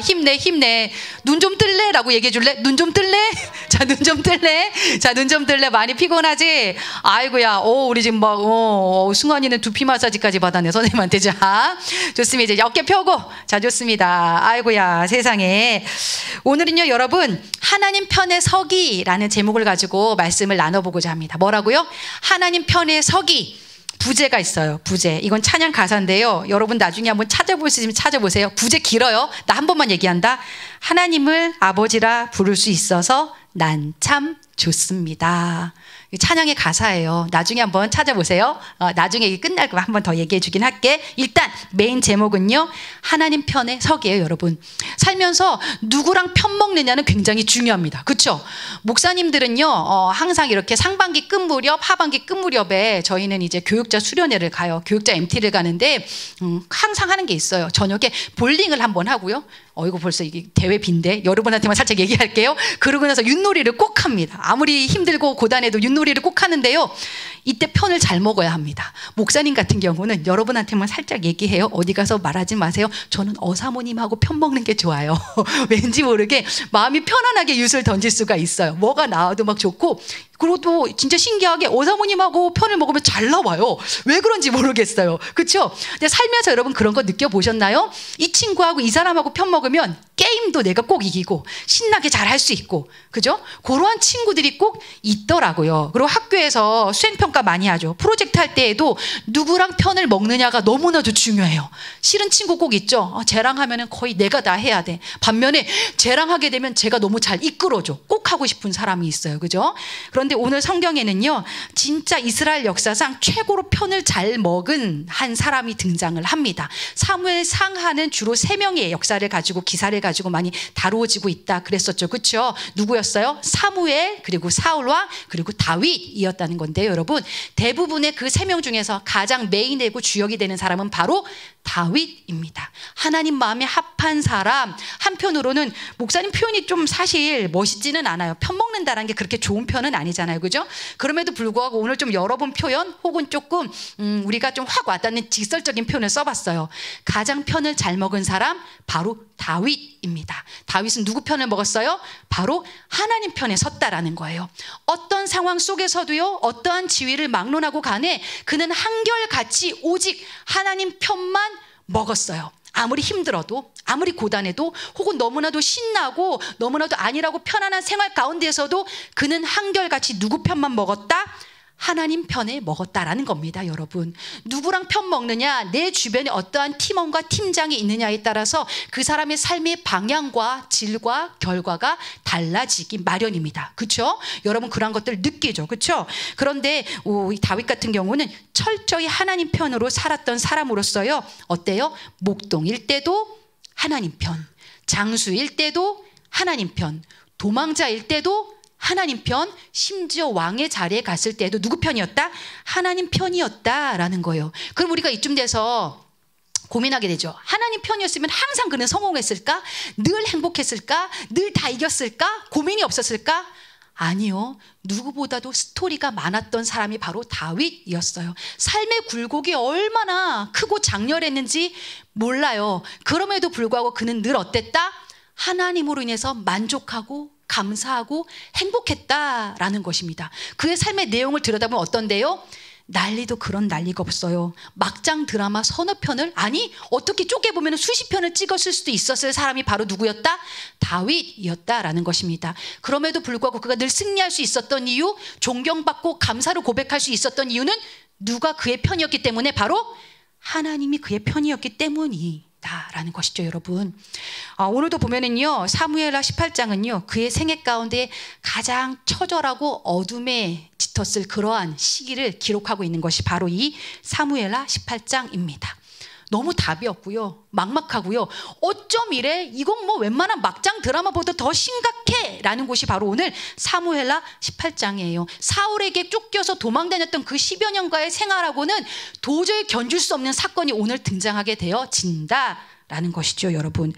힘내 힘내. 눈 좀 뜰래? 라고 얘기해 줄래? 눈 좀 뜰래? 자, 눈 좀 뜰래? 자, 눈 좀 뜰래? 많이 피곤하지? 아이고야, 우리 지금 막 승환이는 두피 마사지까지 받았네, 선생님한테. 자, 좋습니다. 이제 어깨 펴고. 자, 좋습니다. 아이고야, 세상에. 오늘은요, 여러분, 하나님 편에 서기라는 제목을 가지고 말씀을 나눠보고자 합니다. 뭐라고요? 하나님 편에 서기. 부제가 있어요. 부제. 이건 찬양 가사인데요. 여러분 나중에 한번 찾아볼 수 있으면 찾아보세요. 부제 길어요. 나 한 번만 얘기한다. 하나님을 아버지라 부를 수 있어서 난 참 좋습니다. 찬양의 가사예요. 나중에 한번 찾아보세요. 나중에 이게 끝날 거 한번 더 얘기해 주긴 할게. 일단 메인 제목은요, 하나님 편에 서기예요. 여러분 살면서 누구랑 편 먹느냐는 굉장히 중요합니다. 그렇죠? 목사님들은요 항상 이렇게 상반기 끝 무렵, 하반기 끝 무렵에 저희는 이제 교육자 수련회를 가요. 교육자 MT를 가는데 항상 하는 게 있어요. 저녁에 볼링을 한번 하고요. 이거 벌써 이게 대회 빈대. 여러분한테만 살짝 얘기할게요. 그러고 나서 윷놀이를 꼭 합니다. 아무리 힘들고 고단해도 윷놀이를 꼭 하는데요. 이때 편을 잘 먹어야 합니다. 목사님 같은 경우는 여러분한테만 살짝 얘기해요. 어디 가서 말하지 마세요. 저는 어사모님하고 편 먹는 게 좋아요. 왠지 모르게 마음이 편안하게 윷을 던질 수가 있어요. 뭐가 나와도 막 좋고, 그리고 또 진짜 신기하게 어사모님하고 편을 먹으면 잘 나와요. 왜 그런지 모르겠어요. 그렇죠? 근데 살면서 여러분 그런 거 느껴보셨나요? 이 친구하고 이 사람하고 편 먹으면 게임도 내가 꼭 이기고 신나게 잘 할 수 있고, 그죠? 그러한 친구들이 꼭 있더라고요. 그리고 학교에서 수행평가 많이 하죠. 프로젝트 할 때에도 누구랑 편을 먹느냐가 너무나도 중요해요. 싫은 친구 꼭 있죠. 쟤랑 하면은 거의 내가 다 해야 돼. 반면에 쟤랑 하게 되면 제가 너무 잘 이끌어줘. 꼭 하고 싶은 사람이 있어요. 그죠? 그런데 오늘 성경에는요, 진짜 이스라엘 역사상 최고로 편을 잘 먹은 한 사람이 등장을 합니다. 사무엘 상하는 주로 3명의 역사를 가지고, 기사를 가지고 많이 다루어지고 있다 그랬었죠. 그렇죠? 누구였어요? 사무엘, 그리고 사울왕, 그리고 다윗이었다는 건데요. 여러분 대부분의 그 3명 중에서 가장 메인이고 주역이 되는 사람은 바로 다윗입니다. 하나님 마음에 합한 사람. 한편으로는 목사님 표현이 좀 사실 멋있지는 않아요. 편 먹는다는 게 그렇게 좋은 편은 아니잖아요. 그죠? 그럼에도 불구하고 오늘 좀 여러 번 표현 혹은 조금 우리가 좀 확 와닿는 직설적인 표현을 써봤어요. 가장 편을 잘 먹은 사람 바로 다윗입니다. 다윗은 누구 편을 먹었어요? 바로 하나님 편에 섰다라는 거예요. 어떤 상황 속에서도요, 어떠한 지위를 막론하고 간에 그는 한결같이 오직 하나님 편만 먹었어요. 아무리 힘들어도, 아무리 고단해도, 혹은 너무나도 신나고 너무나도 아니라고 편안한 생활 가운데에서도 그는 한결같이 누구 편만 먹었다? 하나님 편에 먹었다라는 겁니다. 여러분 누구랑 편 먹느냐, 내 주변에 어떠한 팀원과 팀장이 있느냐에 따라서 그 사람의 삶의 방향과 질과 결과가 달라지기 마련입니다. 그렇죠? 여러분 그런 것들 느끼죠. 그렇죠? 그런데 다윗 같은 경우는 철저히 하나님 편으로 살았던 사람으로서요, 어때요? 목동일 때도 하나님 편, 장수일 때도 하나님 편, 도망자일 때도 하나님 편, 심지어 왕의 자리에 갔을 때도 누구 편이었다? 하나님 편이었다라는 거예요. 그럼 우리가 이쯤 돼서 고민하게 되죠. 하나님 편이었으면 항상 그는 성공했을까? 늘 행복했을까? 늘 다 이겼을까? 고민이 없었을까? 아니요. 누구보다도 스토리가 많았던 사람이 바로 다윗이었어요. 삶의 굴곡이 얼마나 크고 장렬했는지 몰라요. 그럼에도 불구하고 그는 늘 어땠다? 하나님으로 인해서 만족하고 감사하고 행복했다라는 것입니다. 그의 삶의 내용을 들여다보면 어떤데요? 난리도 그런 난리가 없어요. 막장 드라마 서너 편을, 아니 어떻게 쪼개보면 수십 편을 찍었을 수도 있었을 사람이 바로 누구였다? 다윗이었다라는 것입니다. 그럼에도 불구하고 그가 늘 승리할 수 있었던 이유, 존경받고 감사를 고백할 수 있었던 이유는 누가 그의 편이었기 때문에, 바로 하나님이 그의 편이었기 때문이 라는 것이죠. 여러분 오늘도 보면은요, 사무엘하 18장은요 그의 생애 가운데 가장 처절하고 어둠에 짙었을 그러한 시기를 기록하고 있는 것이 바로 이 사무엘하 18장입니다. 너무 답이 없고요, 막막하고요, 어쩜 이래, 이건 뭐 웬만한 막장 드라마보다 더 심각해 라는 곳이 바로 오늘 사무엘하 18장이에요. 사울에게 쫓겨서 도망다녔던 그 10여 년간의 생활하고는 도저히 견줄 수 없는 사건이 오늘 등장하게 되어진다라는 것이죠. 여러분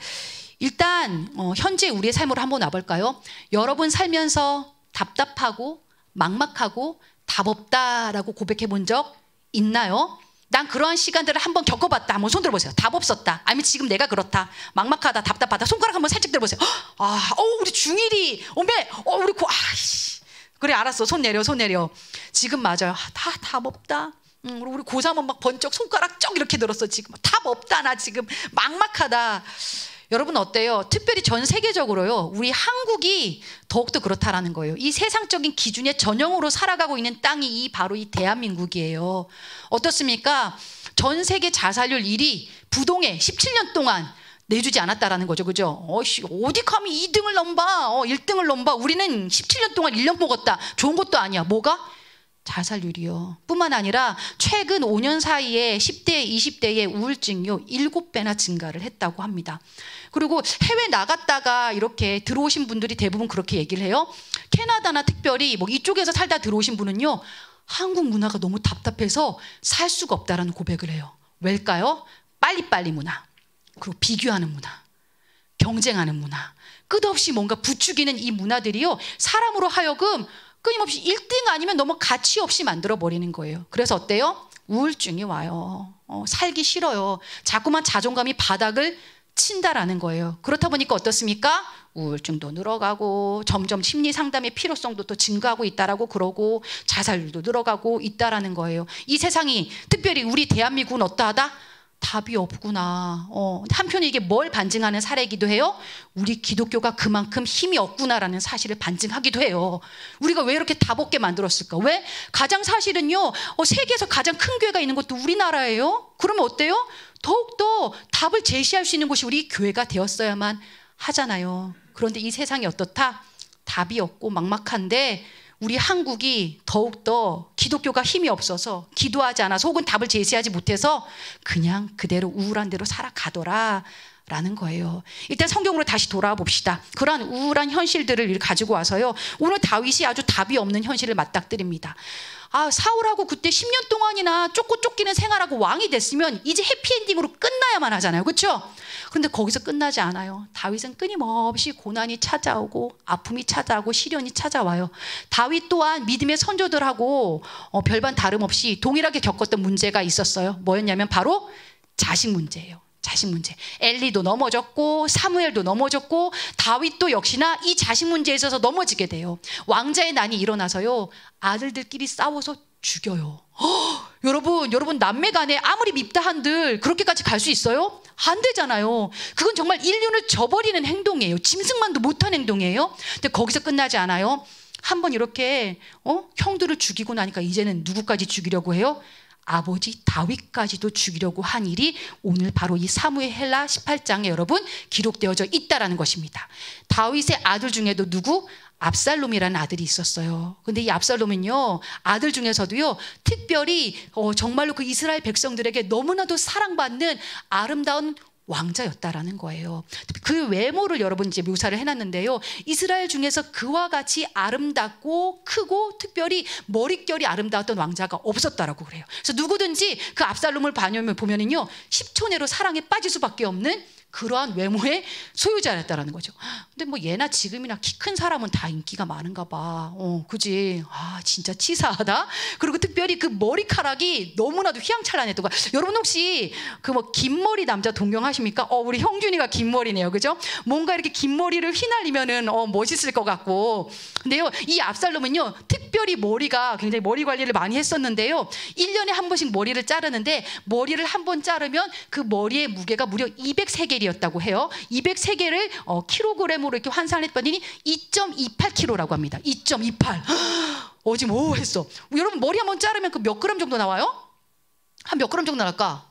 일단 현재 우리의 삶으로 한번 와볼까요? 여러분 살면서 답답하고 막막하고 답 없다라고 고백해 본 적 있나요? 난 그러한 시간들을 한번 겪어봤다. 한번 손 들어보세요. 답 없었다. 아니면 지금 내가 그렇다. 막막하다. 답답하다. 손가락 한번 살짝 들어보세요. 우리 중1이 우리 그래 알았어. 손 내려. 지금 맞아요. 다 답 없다. 우리 고3은 막 번쩍 손가락 쩍 이렇게 들었어. 지금 답 없다. 나 지금 막막하다. 여러분 어때요? 특별히 전 세계적으로요. 우리 한국이 더욱더 그렇다라는 거예요. 이 세상적인 기준의 전형으로 살아가고 있는 땅이 바로 이 대한민국이에요. 어떻습니까? 전 세계 자살률 1위 부동에 17년 동안 내주지 않았다라는 거죠. 그죠? 어디 감히 2등을 넘봐. 1등을 넘봐. 우리는 17년 동안 1년 먹었다. 좋은 것도 아니야. 뭐가? 자살률이요. 뿐만 아니라 최근 5년 사이에 10대, 20대의 우울증이요 7배나 증가를 했다고 합니다. 그리고 해외 나갔다가 이렇게 들어오신 분들이 대부분 그렇게 얘기를 해요. 캐나다나 특별히 뭐 이쪽에서 살다 들어오신 분은요, 한국 문화가 너무 답답해서 살 수가 없다라는 고백을 해요. 왜일까요? 빨리빨리 문화, 그리고 비교하는 문화, 경쟁하는 문화, 끝없이 뭔가 부추기는 이 문화들이요, 사람으로 하여금 끊임없이 1등 아니면 너무 가치 없이 만들어버리는 거예요. 그래서 어때요? 우울증이 와요. 살기 싫어요. 자꾸만 자존감이 바닥을 친다라는 거예요. 그렇다 보니까 어떻습니까? 우울증도 늘어가고 점점 심리 상담의 필요성도 또 증가하고 있다라고 그러고 자살률도 늘어가고 있다라는 거예요. 이 세상이, 특별히 우리 대한민국은 어떠하다? 답이 없구나. 한편에 이게 뭘 반증하는 사례이기도 해요? 우리 기독교가 그만큼 힘이 없구나라는 사실을 반증하기도 해요. 우리가 왜 이렇게 답 없게 만들었을까? 왜? 가장 사실은요, 세계에서 가장 큰 교회가 있는 것도 우리나라예요. 그러면 어때요? 더욱더 답을 제시할 수 있는 곳이 우리 교회가 되었어야만 하잖아요. 그런데 이 세상이 어떻다? 답이 없고 막막한데 우리 한국이 더욱더 기독교가 힘이 없어서, 기도하지 않아서, 혹은 답을 제시하지 못해서 그냥 그대로 우울한 대로 살아가더라 라는 거예요. 일단 성경으로 다시 돌아와 봅시다. 그러한 우울한 현실들을 가지고 와서요, 오늘 다윗이 아주 답이 없는 현실을 맞닥뜨립니다. 사울하고 그때 10년 동안이나 쫓고 쫓기는 생활하고 왕이 됐으면 이제 해피엔딩으로 끝나야만 하잖아요. 그렇죠? 그런데 거기서 끝나지 않아요. 다윗은 끊임없이 고난이 찾아오고 아픔이 찾아오고 시련이 찾아와요. 다윗 또한 믿음의 선조들하고 별반 다름없이 동일하게 겪었던 문제가 있었어요. 뭐였냐면 바로 자식 문제예요. 자식 문제. 엘리도 넘어졌고 사무엘도 넘어졌고 다윗도 역시나 이 자식 문제에 있어서 넘어지게 돼요. 왕자의 난이 일어나서요, 아들들끼리 싸워서 죽여요. 여러분 남매 간에 아무리 밉다 한들 그렇게까지 갈 수 있어요? 안 되잖아요. 그건 정말 인륜을 저버리는 행동이에요. 짐승만도 못한 행동이에요. 근데 거기서 끝나지 않아요. 한번 이렇게 형들을 죽이고 나니까 이제는 누구까지 죽이려고 해요? 아버지 다윗까지도 죽이려고 한 일이 오늘 바로 이 사무엘하 18장에 여러분 기록되어져 있다라는 것입니다. 다윗의 아들 중에도 누구? 압살롬이라는 아들이 있었어요. 근데 이 압살롬은요, 아들 중에서도요, 특별히 정말로 그 이스라엘 백성들에게 너무나도 사랑받는 아름다운 왕자였다라는 거예요. 그 외모를 여러분 이제 묘사를 해놨는데요, 이스라엘 중에서 그와 같이 아름답고 크고 특별히 머릿결이 아름다웠던 왕자가 없었다라고 그래요. 그래서 누구든지 그 압살롬을 보면은요, 10초 내로 사랑에 빠질 수밖에 없는 그러한 외모의 소유자였다라는 거죠. 근데 뭐 예나 지금이나 키 큰 사람은 다 인기가 많은가 봐. 그지? 진짜 치사하다. 그리고 특별히 그 머리카락이 너무나도 휘황찬란했던 거야. 여러분 혹시 그 뭐 긴 머리 남자 동경하십니까? 우리 형준이가 긴 머리네요. 그죠? 뭔가 이렇게 긴 머리를 휘날리면은 멋있을 것 같고. 근데요, 이 압살롬은요, 특별히 머리가 굉장히 머리 관리를 많이 했었는데요, 1년에 한 번씩 머리를 자르는데 머리를 한 번 자르면 그 머리의 무게가 무려 203개이었다고 해요. 203개를 킬로그램으로 이렇게 환산했더니 2.28kg라고 합니다. 2.28. 지금 했어. 여러분 머리 한 번 자르면 그 몇 그램 정도 나와요? 한 몇 그램 정도 나올까?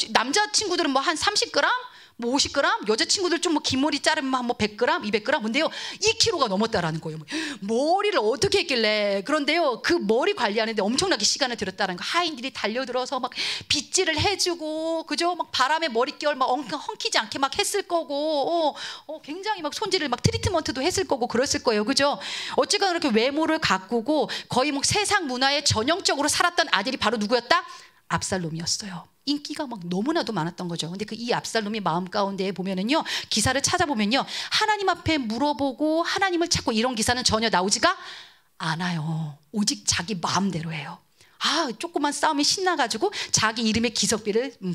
남자 친구들은 뭐 한 30g? 뭐 50g? 여자친구들 좀 뭐 긴 머리 자르면 한 뭐 100g, 200g? 근데요, 2kg가 넘었다라는 거예요. 머리를 어떻게 했길래. 그런데요, 그 머리 관리하는데 엄청나게 시간을 들였다는 거. 하인들이 달려들어서 막 빗질을 해주고, 그죠? 막 바람에 머릿결 막 엉키지 않게 막 했을 거고, 굉장히 막 손질을 막 트리트먼트도 했을 거고, 그랬을 거예요. 그죠? 어쨌거나 그렇게 외모를 가꾸고 거의 뭐 세상 문화에 전형적으로 살았던 아들이 바로 누구였다? 압살롬이었어요. 인기가 막 너무나도 많았던 거죠. 근데 이 압살롬이 마음 가운데 보면은요, 기사를 찾아보면요, 하나님 앞에 물어보고 하나님을 찾고 이런 기사는 전혀 나오지가 않아요. 오직 자기 마음대로 해요. 조그만 싸움에 신나가지고 자기 이름의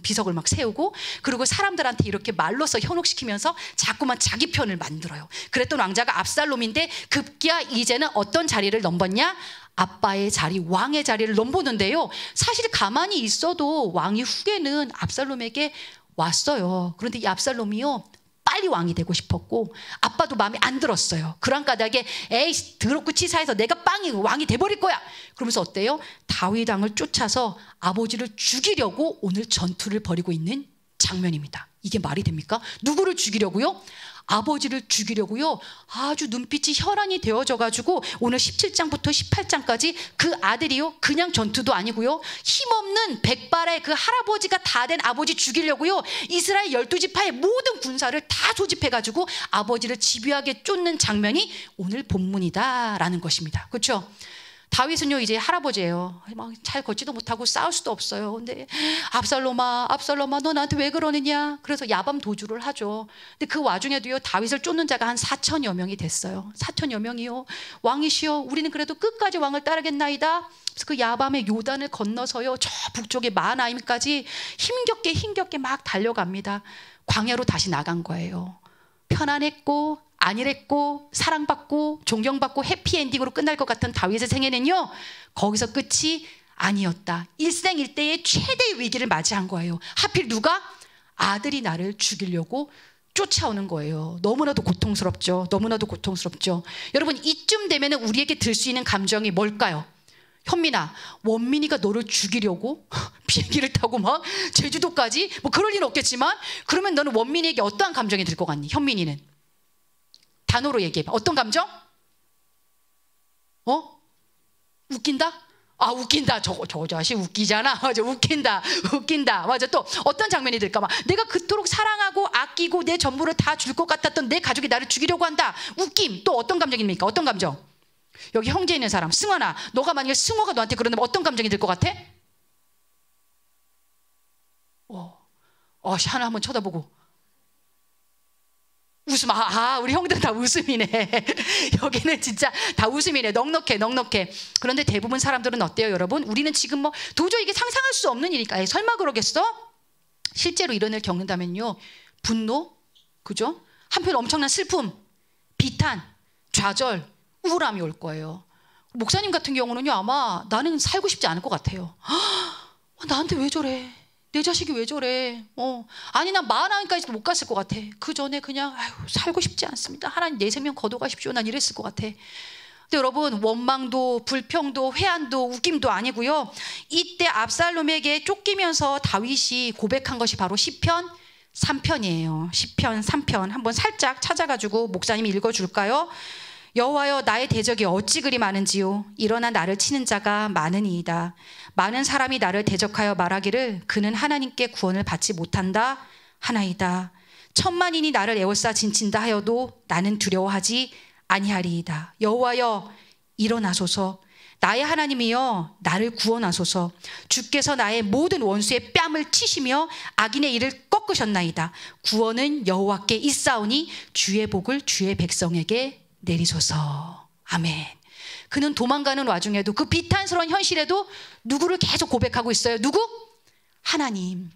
비석을 막 세우고, 그리고 사람들한테 이렇게 말로써 현혹시키면서 자꾸만 자기 편을 만들어요. 그랬던 왕자가 압살롬인데 급기야 이제는 어떤 자리를 넘봤냐? 아빠의 자리, 왕의 자리를 넘보는데요. 사실 가만히 있어도 왕이 후계는 압살롬에게 왔어요. 그런데 이 압살롬이요, 빨리 왕이 되고 싶었고 아빠도 마음에 안 들었어요. 그런 까닭에 에이 더럽고 치사해서 내가 왕이 돼버릴 거야. 그러면서 어때요? 다윗 왕을 쫓아서 아버지를 죽이려고 오늘 전투를 벌이고 있는 장면입니다. 이게 말이 됩니까? 누구를 죽이려고요? 아버지를 죽이려고요. 아주 눈빛이 혈안이 되어져가지고 오늘 17장부터 18장까지 그 아들이요, 그냥 전투도 아니고요, 힘없는 백발의 그 할아버지가 다 된 아버지 죽이려고요, 이스라엘 12지파의 모든 군사를 다 소집해가지고 아버지를 집요하게 쫓는 장면이 오늘 본문이다라는 것입니다. 그렇죠? 다윗은요 이제 할아버지예요. 막 잘 걷지도 못하고 싸울 수도 없어요. 근데 압살롬아 너 나한테 왜 그러느냐? 그래서 야밤 도주를 하죠. 근데 그 와중에도요 다윗을 쫓는 자가 한 4천여 명이 됐어요. 4천여 명이요. 왕이시여 우리는 그래도 끝까지 왕을 따르겠나이다. 그래서 그 야밤에 요단을 건너서요 저 북쪽의 마하나임까지 힘겹게 막 달려갑니다. 광야로 다시 나간 거예요. 편안했고 안일했고 사랑받고 존경받고 해피엔딩으로 끝날 것 같은 다윗의 생애는요 거기서 끝이 아니었다. 일생일대의 최대의 위기를 맞이한 거예요. 하필 누가? 아들이 나를 죽이려고 쫓아오는 거예요. 너무나도 고통스럽죠. 너무나도 고통스럽죠. 여러분 이쯤 되면 우리에게 들 수 있는 감정이 뭘까요? 현민아, 원민이가 너를 죽이려고 비행기를 타고 막 제주도까지, 뭐 그럴 일은 없겠지만, 그러면 너는 원민이에게 어떠한 감정이 들 것 같니? 현민이는 단어로 얘기해봐. 어떤 감정? 웃긴다? 웃긴다. 저 자식 웃기잖아. 맞아, 웃긴다. 맞아. 또 어떤 장면이 들까? 막 내가 그토록 사랑하고 아끼고 내 전부를 다 줄 것 같았던 내 가족이 나를 죽이려고 한다. 웃김. 또 어떤 감정입니까? 어떤 감정? 여기 형제 있는 사람, 승환아, 너가 만약에 승호가 너한테 그런다면 어떤 감정이 들 것 같아? 하나 한번 쳐다보고 웃음. 우리 형들은 다 웃음이네. 여기는 진짜 다 웃음이네. 넉넉해. 그런데 대부분 사람들은 어때요, 여러분? 우리는 지금 뭐 도저히 이게 상상할 수 없는 일이니까 설마 그러겠어? 실제로 이런 일을 겪는다면요, 분노, 그죠? 한편 엄청난 슬픔, 비탄, 좌절, 우울함이 올 거예요. 목사님 같은 경우는요, 아마 나는 살고 싶지 않을 것 같아요. 나한테 왜 저래? 내 자식이 왜 저래? 아니 난 마흔까지도 못 갔을 것 같아. 그 전에 그냥 살고 싶지 않습니다. 하나님 내 생명 거둬가십시오. 난 이랬을 것 같아. 근데 여러분 원망도 불평도 회한도 웃김도 아니고요. 이때 압살롬에게 쫓기면서 다윗이 고백한 것이 바로 시편 3편이에요. 시편 3편 한번 살짝 찾아가지고 목사님이 읽어줄까요? 여호와여 나의 대적이 어찌 그리 많은지요. 일어나 나를 치는 자가 많으니이다. 많은 사람이 나를 대적하여 말하기를 그는 하나님께 구원을 받지 못한다 하나이다. 천만인이 나를 에워싸 진친다 하여도 나는 두려워하지 아니하리이다. 여호와여 일어나소서. 나의 하나님이여 나를 구원하소서. 주께서 나의 모든 원수의 뺨을 치시며 악인의 일을 꺾으셨나이다. 구원은 여호와께 있사오니 주의 복을 주의 백성에게 내리소서. 아멘. 그는 도망가는 와중에도 그 비탄스러운 현실에도 누구를 계속 고백하고 있어요. 누구? 하나님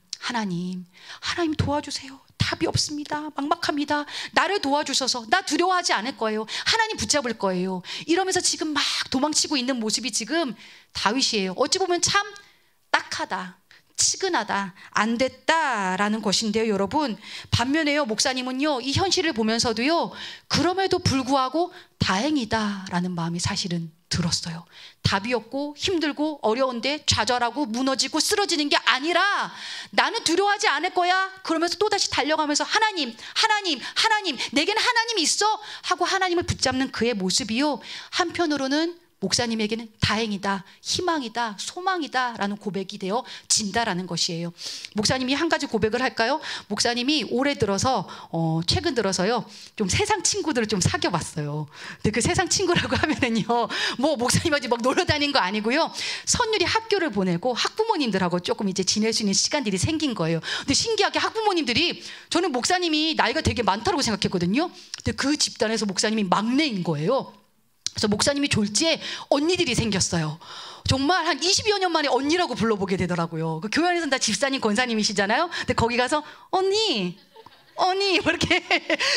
도와주세요. 답이 없습니다. 막막합니다. 나를 도와주셔서 나 두려워하지 않을 거예요. 하나님 붙잡을 거예요. 이러면서 지금 막 도망치고 있는 모습이 지금 다윗이에요. 어찌 보면 참 딱하다, 치근하다, 안 됐다라는 것인데요, 여러분. 반면에요, 목사님은요, 이 현실을 보면서도요, 그럼에도 불구하고 다행이다라는 마음이 사실은 들었어요. 답이 없고 힘들고 어려운데 좌절하고 무너지고 쓰러지는 게 아니라 나는 두려워하지 않을 거야. 그러면서 또다시 달려가면서 하나님, 내게는 하나님이 있어 하고 하나님을 붙잡는 그의 모습이요, 한편으로는 목사님에게는 다행이다, 희망이다, 소망이다 라는 고백이 되어 진다라는 것이에요. 목사님이 한 가지 고백을 할까요? 목사님이 최근 들어서요, 좀 세상 친구들을 좀 사귀어봤어요. 근데 그 세상 친구라고 하면은요, 뭐 목사님하고 막 놀러 다닌 거 아니고요, 선율이 학교를 보내고 학부모님들하고 조금 이제 지낼 수 있는 시간들이 생긴 거예요. 근데 신기하게 학부모님들이, 저는 목사님이 나이가 되게 많다고 생각했거든요. 근데 그 집단에서 목사님이 막내인 거예요. 그래서 목사님이 졸지에 언니들이 생겼어요. 정말 한 20여 년 만에 언니라고 불러보게 되더라고요. 그 교회 안에서는 다 집사님, 권사님이시잖아요. 근데 거기 가서 언니 뭐 이렇게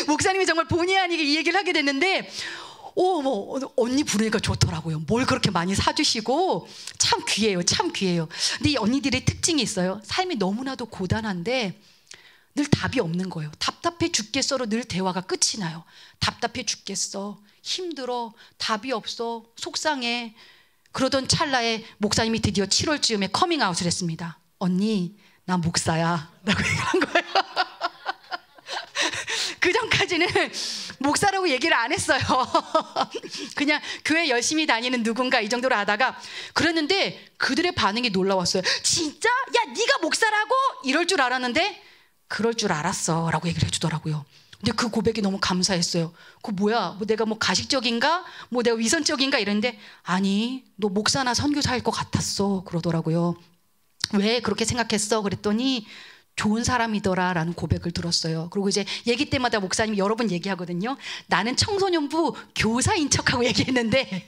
목사님이 정말 본의 아니게 이 얘기를 하게 됐는데, 언니 부르니까 좋더라고요. 뭘 그렇게 많이 사주시고 참 귀해요. 참 귀해요. 근데 이 언니들의 특징이 있어요. 삶이 너무나도 고단한데 늘 답이 없는 거예요. 답답해 죽겠어로 늘 대화가 끝이 나요. 답답해 죽겠어, 힘들어, 답이 없어, 속상해. 그러던 찰나에 목사님이 드디어 7월쯤에 커밍아웃을 했습니다. 언니, 나 목사야 라고 얘기한 거예요. 그 전까지는 목사라고 얘기를 안 했어요. 그냥 교회 열심히 다니는 누군가 이 정도로 하다가, 그랬는데 그들의 반응이 놀라웠어요. 진짜? 야, 네가 목사라고? 이럴 줄 알았는데 그럴 줄 알았어 라고 얘기를 해주더라고요. 근데 그 고백이 너무 감사했어요. 그 뭐야, 내가 가식적인가? 내가 위선적인가? 이랬는데 아니, 너 목사나 선교사일 것 같았어 그러더라고요. 왜 그렇게 생각했어? 그랬더니 좋은 사람이더라 라는 고백을 들었어요. 그리고 이제 얘기 때마다 목사님이 여러 번 얘기하거든요. 나는 청소년부 교사인 척하고 얘기했는데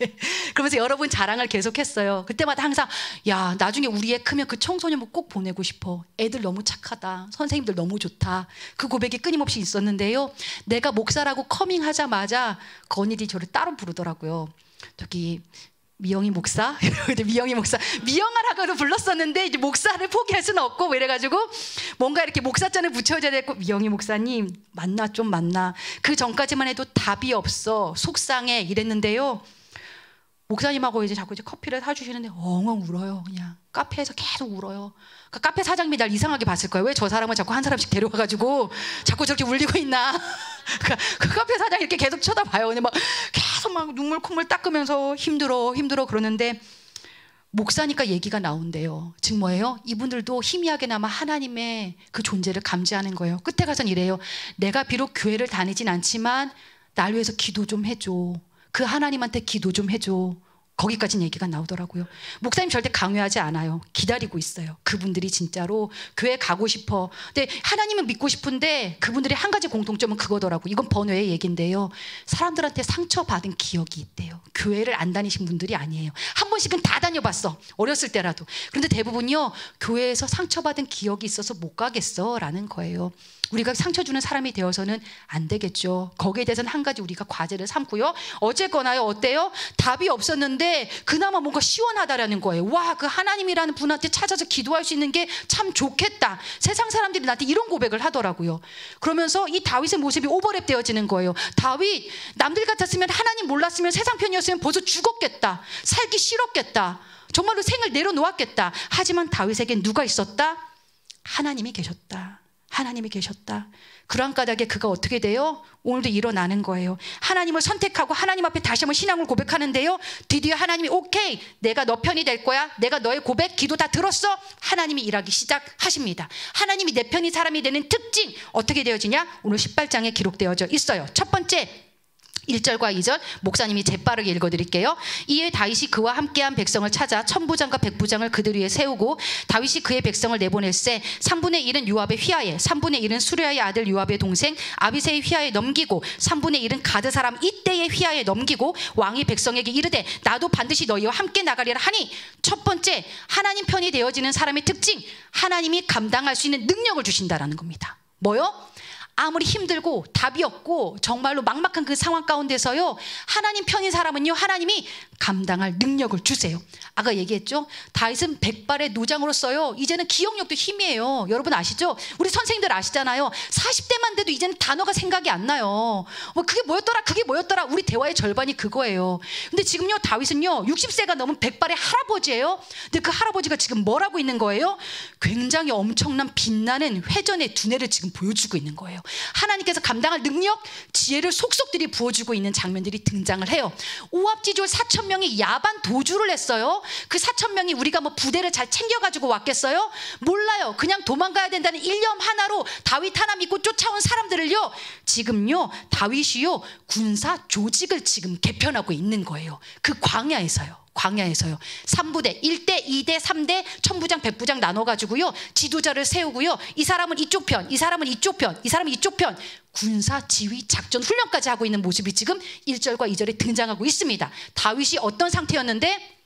그러면서 여러 번 자랑을 계속했어요. 그때마다 항상 야, 나중에 우리 애 크면 그 청소년부 꼭 보내고 싶어. 애들 너무 착하다. 선생님들 너무 좋다. 그 고백이 끊임없이 있었는데요. 내가 목사라고 커밍하자마자 그 언니들이 저를 따로 부르더라고요. 저기 미영이 목사? 미영이 목사. 미영아라고도 불렀었는데 이제 목사를 포기할 수는 없고 이래가지고 뭔가 이렇게 목사잔을 붙여줘야 되고, 미영이 목사님 만나. 그 전까지만 해도 답이 없어, 속상해 이랬는데요. 목사님하고 이제 자꾸 커피를 사주시는데 엉엉 울어요. 그냥 카페에서 계속 울어요. 그 카페 사장님이 날 이상하게 봤을 거예요. 왜 저 사람을 자꾸 한 사람씩 데려와가지고 자꾸 저렇게 울리고 있나. 그 카페 사장이 이렇게 계속 쳐다봐요. 근데 계속 눈물 콧물 닦으면서 힘들어 그러는데 목사니까 얘기가 나온대요. 즉 뭐예요? 이분들도 희미하게나마 하나님의 그 존재를 감지하는 거예요. 끝에 가서는 이래요. 내가 비록 교회를 다니진 않지만 날 위해서 기도 좀 해줘. 그 하나님한테 기도 좀 해줘. 거기까지는 얘기가 나오더라고요. 목사님 절대 강요하지 않아요. 기다리고 있어요. 그분들이 진짜로 교회 가고 싶어. 근데 하나님은 믿고 싶은데 그분들이 한 가지 공통점은 그거더라고요. 이건 번외의 얘기인데요. 사람들한테 상처받은 기억이 있대요. 교회를 안 다니신 분들이 아니에요. 한 번씩은 다 다녀봤어. 어렸을 때라도. 그런데 대부분요, 교회에서 상처받은 기억이 있어서 못 가겠어 라는 거예요. 우리가 상처 주는 사람이 되어서는 안 되겠죠. 거기에 대해서는 한 가지 우리가 과제를 삼고요. 어쨌거나요, 어때요? 답이 없었는데 그나마 뭔가 시원하다라는 거예요. 와, 그 하나님이라는 분한테 찾아서 기도할 수 있는 게 참 좋겠다. 세상 사람들이 나한테 이런 고백을 하더라고요. 그러면서 이 다윗의 모습이 오버랩 되어지는 거예요. 다윗, 남들 같았으면, 하나님 몰랐으면, 세상 편이었으면 벌써 죽었겠다. 살기 싫었겠다. 정말로 생을 내려놓았겠다. 하지만 다윗에겐 누가 있었다? 하나님이 계셨다. 하나님이 계셨다. 그러한 까닭에 그가 어떻게 돼요? 오늘도 일어나는 거예요. 하나님을 선택하고 하나님 앞에 다시 한번 신앙을 고백하는데요. 드디어 하나님이 오케이, 내가 너 편이 될 거야. 내가 너의 고백, 기도 다 들었어. 하나님이 일하기 시작하십니다. 하나님이 내 편인 사람이 되는 특징 어떻게 되어지냐? 오늘 18장에 기록되어져 있어요. 첫 번째, 1절과 2절 목사님이 재빠르게 읽어드릴게요. 이에 다윗이 그와 함께한 백성을 찾아 천부장과 백부장을 그들 위에 세우고 다윗이 그의 백성을 내보낼세 3분의 1은 요압의 휘하에 3분의 1은 수레아의 아들 요압의 동생 아비새의 휘하에 넘기고 3분의 1은 가드 사람 이때의 휘하에 넘기고 왕이 백성에게 이르되 나도 반드시 너희와 함께 나가리라 하니, 첫 번째, 하나님 편이 되어지는 사람의 특징, 하나님이 감당할 수 있는 능력을 주신다라는 겁니다. 뭐요? 아무리 힘들고 답이 없고 정말로 막막한 그 상황 가운데서요, 하나님 편인 사람은요, 하나님이 감당할 능력을 주세요. 아까 얘기했죠? 다윗은 백발의 노장으로서요, 이제는 기억력도 힘이에요. 여러분 아시죠? 우리 선생님들 아시잖아요. 40대만 돼도 이제는 단어가 생각이 안 나요. 그게 뭐였더라? 우리 대화의 절반이 그거예요. 근데 지금요, 다윗은요 60세가 넘은 백발의 할아버지예요. 근데 그 할아버지가 지금 뭘 하고 있는 거예요? 굉장히 엄청난 빛나는 회전의 두뇌를 지금 보여주고 있는 거예요. 하나님께서 감당할 능력, 지혜를 속속들이 부어주고 있는 장면들이 등장을 해요. 오합지졸 4,000명이 야반 도주를 했어요. 그 4,000명이 우리가 부대를 잘 챙겨가지고 왔겠어요? 몰라요. 그냥 도망가야 된다는 일념 하나로 다윗 하나 믿고 쫓아온 사람들을요, 지금요 다윗이요 군사 조직을 지금 개편하고 있는 거예요. 그 광야에서요. 광야에서요. 3부대, 1대, 2대, 3대, 천부장, 백부장 나눠가지고요. 지도자를 세우고요. 이 사람은 이쪽 편, 이 사람은 이쪽 편, 이 사람은 이쪽 편. 군사, 지휘, 작전, 훈련까지 하고 있는 모습이 지금 1절과 2절에 등장하고 있습니다. 다윗이 어떤 상태였는데?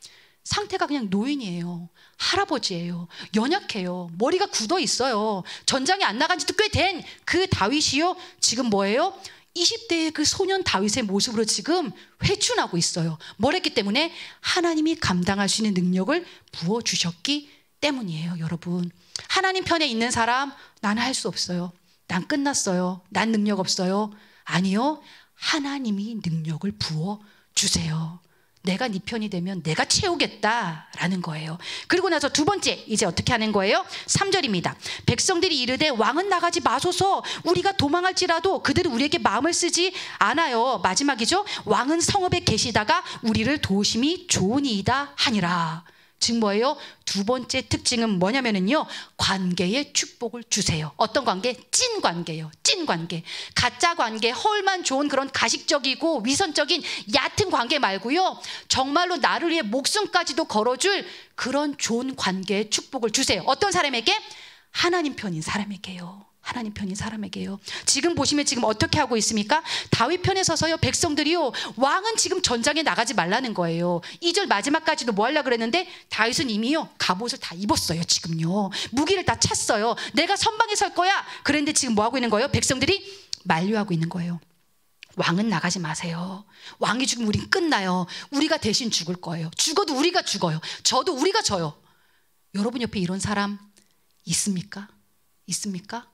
상태가 그냥 노인이에요. 할아버지예요. 연약해요. 머리가 굳어 있어요. 전장에 안 나간 지도 꽤 된 그 다윗이요. 지금 뭐예요? 20대의 그 소년 다윗의 모습으로 지금 회춘하고 있어요. 뭘 했기 때문에? 하나님이 감당할 수 있는 능력을 부어주셨기 때문이에요. 여러분, 하나님 편에 있는 사람, 나는 할 수 없어요. 난 끝났어요. 난 능력 없어요. 아니요, 하나님이 능력을 부어주세요. 내가 네 편이 되면 내가 채우겠다라는 거예요. 그리고 나서 두 번째, 이제 어떻게 하는 거예요? 3절입니다. 백성들이 이르되 왕은 나가지 마소서. 우리가 도망할지라도 그들은 우리에게 마음을 쓰지 않아요. 마지막이죠. 왕은 성읍에 계시다가 우리를 도우심이 좋으니이다 하니라. 즉 뭐예요? 두 번째 특징은 뭐냐면은요, 관계의 축복을 주세요. 어떤 관계? 찐 관계예요. 찐 관계. 가짜 관계, 헐만 좋은 그런 가식적이고 위선적인 얕은 관계 말고요, 정말로 나를 위해 목숨까지도 걸어줄 그런 좋은 관계의 축복을 주세요. 어떤 사람에게? 하나님 편인 사람에게요. 하나님 편인 사람에게요. 지금 보시면 지금 어떻게 하고 있습니까? 다윗 편에 서서요, 백성들이요, 왕은 지금 전장에 나가지 말라는 거예요. 2절 마지막까지도 뭐 하려고 그랬는데 다윗은 이미요 갑옷을 다 입었어요. 지금요 무기를 다 찼어요. 내가 선방에 설 거야. 그런데 지금 뭐 하고 있는 거예요? 백성들이 만류하고 있는 거예요. 왕은 나가지 마세요. 왕이 죽으면 우린 끝나요. 우리가 대신 죽을 거예요. 죽어도 우리가 죽어요. 저도 우리가 져요. 여러분 옆에 이런 사람 있습니까? 있습니까?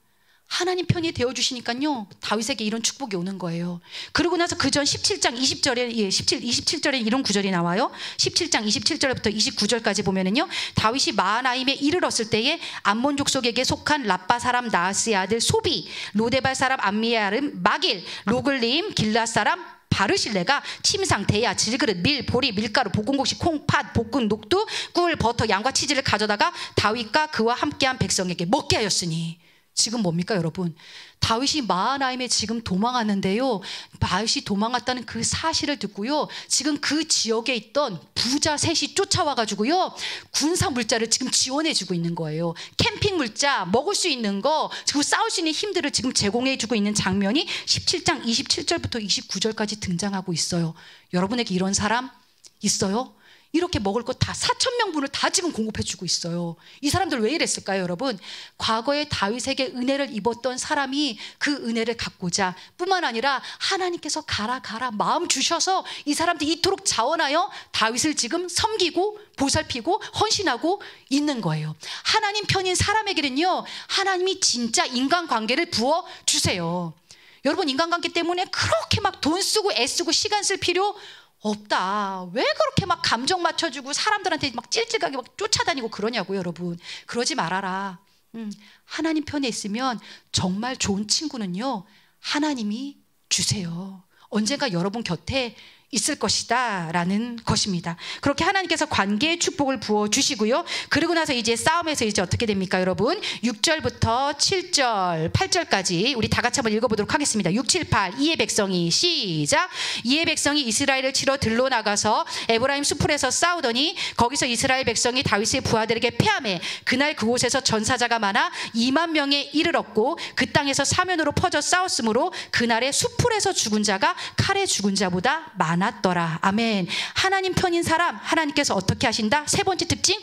하나님 편이 되어주시니까요, 다윗에게 이런 축복이 오는 거예요. 그러고 나서 그 전 17장 20절에, 27절에 이런 구절이 나와요. 17장 27절부터 29절까지 보면은요, 다윗이 마하나임에 이르렀을 때에 암몬 족속에게 속한 라빠 사람 나하스의 아들 소비, 로데발 사람 암미의 아들 마길, 로글림 길앗 사람 바르실레가 침상, 대야, 질그릇, 밀, 보리, 밀가루, 볶음국시, 콩, 팥, 볶은 녹두, 꿀, 버터, 양과 치즈를 가져다가 다윗과 그와 함께한 백성에게 먹게 하였으니. 지금 뭡니까 여러분? 다윗이 마하나임에 지금 도망하는데요, 다윗이 도망갔다는 그 사실을 듣고요, 지금 그 지역에 있던 부자 셋이 쫓아와가지고요, 군사 물자를 지금 지원해주고 있는 거예요. 캠핑 물자, 먹을 수 있는 거, 그리고 싸울 수 있는 힘들을 지금 제공해주고 있는 장면이 17장 27절부터 29절까지 등장하고 있어요. 여러분에게 이런 사람 있어요? 이렇게 먹을 거 다 4,000명분을 다 지금 공급해주고 있어요. 이 사람들 왜 이랬을까요, 여러분? 과거에 다윗에게 은혜를 입었던 사람이 그 은혜를 갚고자, 뿐만 아니라 하나님께서 가라 마음 주셔서 이 사람들이 이토록 자원하여 다윗을 지금 섬기고 보살피고 헌신하고 있는 거예요. 하나님 편인 사람에게는요, 하나님이 진짜 인간관계를 부어주세요. 여러분, 인간관계 때문에 그렇게 막 돈 쓰고 애쓰고 시간 쓸 필요 없다. 왜 그렇게 막 감정 맞춰주고 사람들한테 막 찔찔하게 막 쫓아다니고 그러냐고요, 여러분. 그러지 말아라. 하나님 편에 있으면 정말 좋은 친구는요, 하나님이 주세요. 언젠가 여러분 곁에 있을 것이다 라는 것입니다. 그렇게 하나님께서 관계의 축복을 부어주시고요, 그리고 나서 이제 싸움에서 이제 어떻게 됩니까 여러분? 6절부터 7절 8절까지 우리 다 같이 한번 읽어보도록 하겠습니다. 6, 7, 8 이의 백성이 시작. 이의 백성이 이스라엘을 치러 들러 나가서 에브라임 수풀에서 싸우더니 거기서 이스라엘 백성이 다윗의 부하들에게 패하매 그날 그곳에서 전사자가 많아 2만 명에 이르렀고 그 땅에서 사면으로 퍼져 싸웠으므로 그날의 수풀에서 죽은 자가 칼에 죽은 자보다 많았더라. 아멘. 하나님 편인 사람, 하나님께서 어떻게 하신다? 세 번째 특징,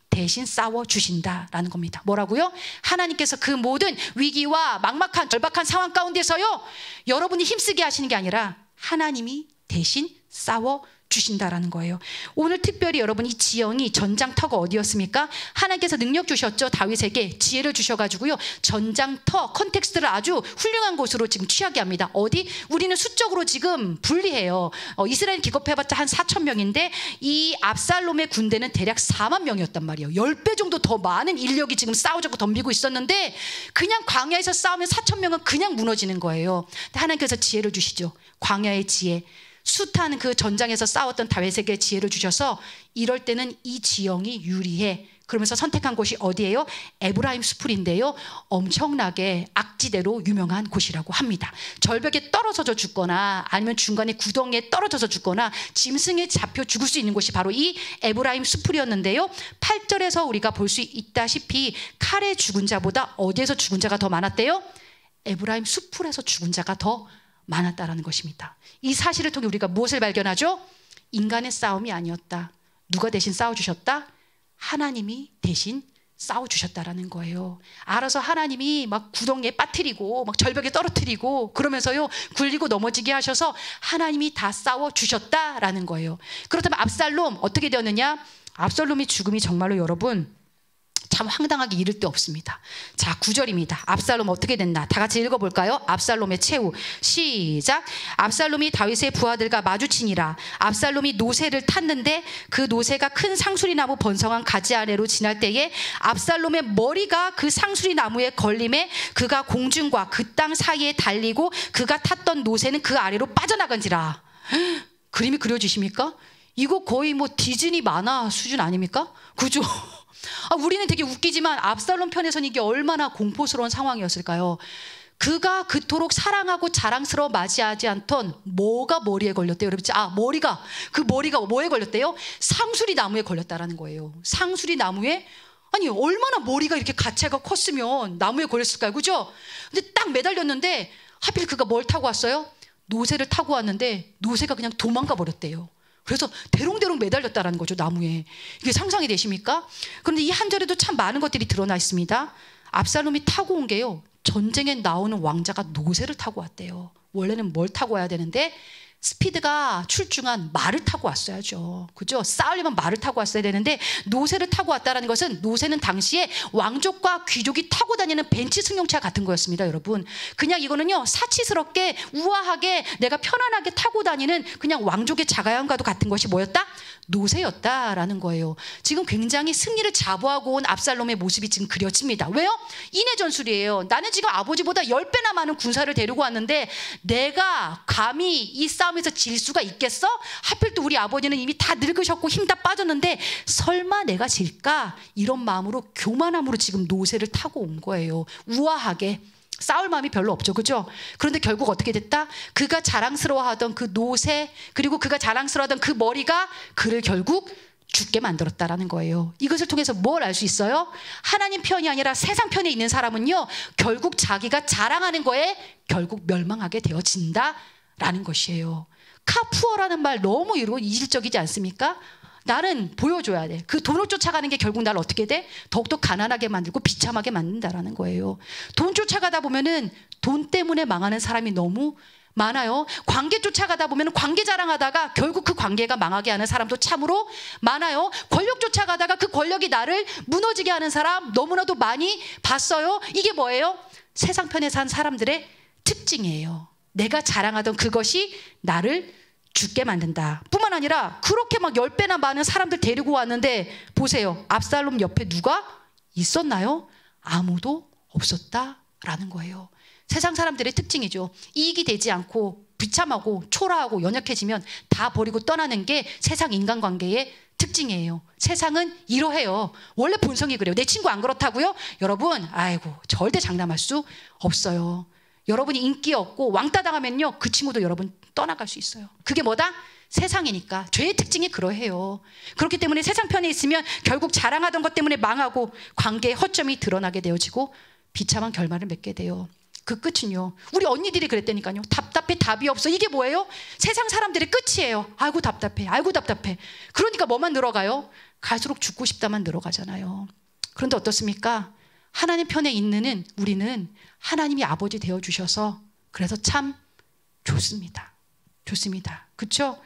대신 싸워주신다라는 겁니다. 뭐라고요? 하나님께서 그 모든 위기와 막막한 절박한 상황 가운데서요, 여러분이 힘쓰게 하시는 게 아니라 하나님이 대신 싸워주신다라는 거예요. 오늘 특별히 여러분, 이 지형이 전장터가 어디였습니까? 하나님께서 능력 주셨죠. 다윗에게 지혜를 주셔가지고요, 전장터 컨텍스트를 아주 훌륭한 곳으로 지금 취하게 합니다. 어디? 우리는 수적으로 지금 불리해요. 이스라엘 기겁해봤자 한 4,000명인데 이 압살롬의 군대는 대략 4만 명이었단 말이에요. 10배 정도 더 많은 인력이 지금 싸우자고 덤비고 있었는데 그냥 광야에서 싸우면 4,000명은 그냥 무너지는 거예요. 하나님께서 지혜를 주시죠. 광야의 지혜. 숱한 그 전장에서 싸웠던 다윗에게 지혜를 주셔서 이럴 때는 이 지형이 유리해. 그러면서 선택한 곳이 어디예요? 에브라임 수풀인데요. 엄청나게 악지대로 유명한 곳이라고 합니다. 절벽에 떨어져 죽거나 아니면 중간에 구덩이에 떨어져서 죽거나 짐승에 잡혀 죽을 수 있는 곳이 바로 이 에브라임 수풀이었는데요. 8절에서 우리가 볼 수 있다시피 칼에 죽은 자보다 어디에서 죽은 자가 더 많았대요? 에브라임 수풀에서 죽은 자가 더 많았다라는 것입니다. 이 사실을 통해 우리가 무엇을 발견하죠? 인간의 싸움이 아니었다. 누가 대신 싸워주셨다? 하나님이 대신 싸워주셨다라는 거예요. 알아서 하나님이 막 구덩이에 빠뜨리고 막 절벽에 떨어뜨리고 그러면서요 굴리고 넘어지게 하셔서 하나님이 다 싸워주셨다라는 거예요. 그렇다면 압살롬 어떻게 되었느냐? 압살롬의 죽음이 정말로 여러분 참 황당하게 이를 데 없습니다. 자, 9절입니다. 압살롬 어떻게 됐나? 다 같이 읽어볼까요? 압살롬의 최후. 시작. 압살롬이 다윗의 부하들과 마주치니라. 압살롬이 노새를 탔는데 그 노새가 큰 상수리나무 번성한 가지 아래로 지날 때에 압살롬의 머리가 그 상수리나무에 걸림에 그가 공중과 그 땅 사이에 달리고 그가 탔던 노새는 그 아래로 빠져나간지라. 그림이 그려지십니까? 이거 거의 뭐 디즈니 만화 수준 아닙니까? 그죠? 우리는 되게 웃기지만 압살롬 편에서는 이게 얼마나 공포스러운 상황이었을까요? 그가 그토록 사랑하고 자랑스러워 맞이하지 않던 뭐가 머리에 걸렸대요? 여러분, 그 머리가 뭐에 걸렸대요? 상수리 나무에 걸렸다라는 거예요. 상수리 나무에 아니 얼마나 머리가 이렇게 가체가 컸으면 나무에 걸렸을까요? 그죠? 근데 딱 매달렸는데 하필 그가 뭘 타고 왔어요? 노새를 타고 왔는데 노새가 그냥 도망가 버렸대요. 그래서 대롱대롱 매달렸다라는 거죠, 나무에. 이게 상상이 되십니까? 그런데 이 한 절에도 참 많은 것들이 드러나 있습니다. 압살롬이 타고 온 게요, 전쟁에 나오는 왕자가 노새를 타고 왔대요. 원래는 뭘 타고 와야 되는데 스피드가 출중한 말을 타고 왔어야죠. 그죠? 싸우려면 말을 타고 왔어야 되는데 노새를 타고 왔다는 것은 노새는 당시에 왕족과 귀족이 타고 다니는 벤치 승용차 같은 거였습니다, 여러분. 그냥 이거는요 사치스럽게 우아하게 내가 편안하게 타고 다니는 그냥 왕족의 자가용과도 같은 것이 뭐였다? 노새였다라는 거예요. 지금 굉장히 승리를 자부하고 온 압살롬의 모습이 지금 그려집니다. 왜요? 인해 전술이에요. 나는 지금 아버지보다 10배나 많은 군사를 데리고 왔는데 내가 감히 이 싸움에서 질 수가 있겠어? 하필 또 우리 아버지는 이미 다 늙으셨고 힘 다 빠졌는데 설마 내가 질까? 이런 마음으로 교만함으로 지금 노새를 타고 온 거예요. 우아하게. 싸울 마음이 별로 없죠, 그죠? 그런데 결국 어떻게 됐다? 그가 자랑스러워하던 그 노새, 그리고 그가 자랑스러워하던 그 머리가 그를 결국 죽게 만들었다라는 거예요. 이것을 통해서 뭘 알 수 있어요? 하나님 편이 아니라 세상 편에 있는 사람은요 결국 자기가 자랑하는 거에 결국 멸망하게 되어진다라는 것이에요. 카푸어라는 말 너무 이질적이지 않습니까? 나는 보여줘야 돼. 그 돈을 쫓아가는 게 결국 나를 어떻게 돼? 더욱더 가난하게 만들고 비참하게 만든다라는 거예요. 돈 쫓아가다 보면은 돈 때문에 망하는 사람이 너무 많아요. 관계 쫓아가다 보면 관계 자랑하다가 결국 그 관계가 망하게 하는 사람도 참으로 많아요. 권력 쫓아가다가 그 권력이 나를 무너지게 하는 사람 너무나도 많이 봤어요. 이게 뭐예요? 세상 편에 산 사람들의 특징이에요. 내가 자랑하던 그것이 나를 죽게 만든다. 뿐만 아니라 그렇게 막 10배나 많은 사람들 데리고 왔는데 보세요. 압살롬 옆에 누가 있었나요? 아무도 없었다라는 거예요. 세상 사람들의 특징이죠. 이익이 되지 않고 비참하고 초라하고 연약해지면 다 버리고 떠나는 게 세상 인간관계의 특징이에요. 세상은 이러해요. 원래 본성이 그래요. 내 친구 안 그렇다고요? 여러분, 아이고 절대 장담할 수 없어요. 여러분이 인기 없고 왕따 당하면요 그 친구도 여러분 떠나갈 수 있어요. 그게 뭐다? 세상이니까. 죄의 특징이 그러해요. 그렇기 때문에 세상 편에 있으면 결국 자랑하던 것 때문에 망하고 관계의 허점이 드러나게 되어지고 비참한 결말을 맺게 돼요. 그 끝은요, 우리 언니들이 그랬다니까요. 답답해, 답이 없어. 이게 뭐예요? 세상 사람들의 끝이에요. 아이고 답답해, 아이고 답답해. 그러니까 뭐만 늘어가요? 갈수록 죽고 싶다만 늘어가잖아요. 그런데 어떻습니까? 하나님 편에 있는 우리는 하나님이 아버지 되어주셔서 그래서 참 좋습니다. 좋습니다. 그렇죠?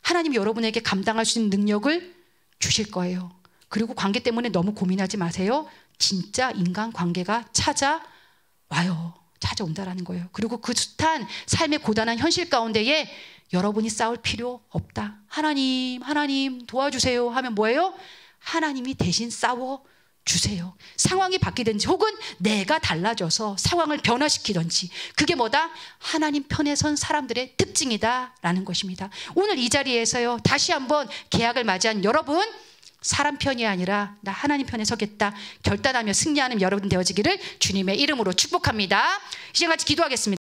하나님이 여러분에게 감당할 수 있는 능력을 주실 거예요. 그리고 관계 때문에 너무 고민하지 마세요. 진짜 인간관계가 찾아와요. 찾아온다라는 거예요. 그리고 그 숱한 삶의 고단한 현실 가운데에 여러분이 싸울 필요 없다. 하나님 도와주세요 하면 뭐예요? 하나님이 대신 싸워 주세요. 상황이 바뀌든지 혹은 내가 달라져서 상황을 변화시키든지 그게 뭐다? 하나님 편에 선 사람들의 특징이다라는 것입니다. 오늘 이 자리에서요 다시 한번 개학을 맞이한 여러분, 사람 편이 아니라 나 하나님 편에 서겠다 결단하며 승리하는 여러분 되어지기를 주님의 이름으로 축복합니다. 이제 같이 기도하겠습니다.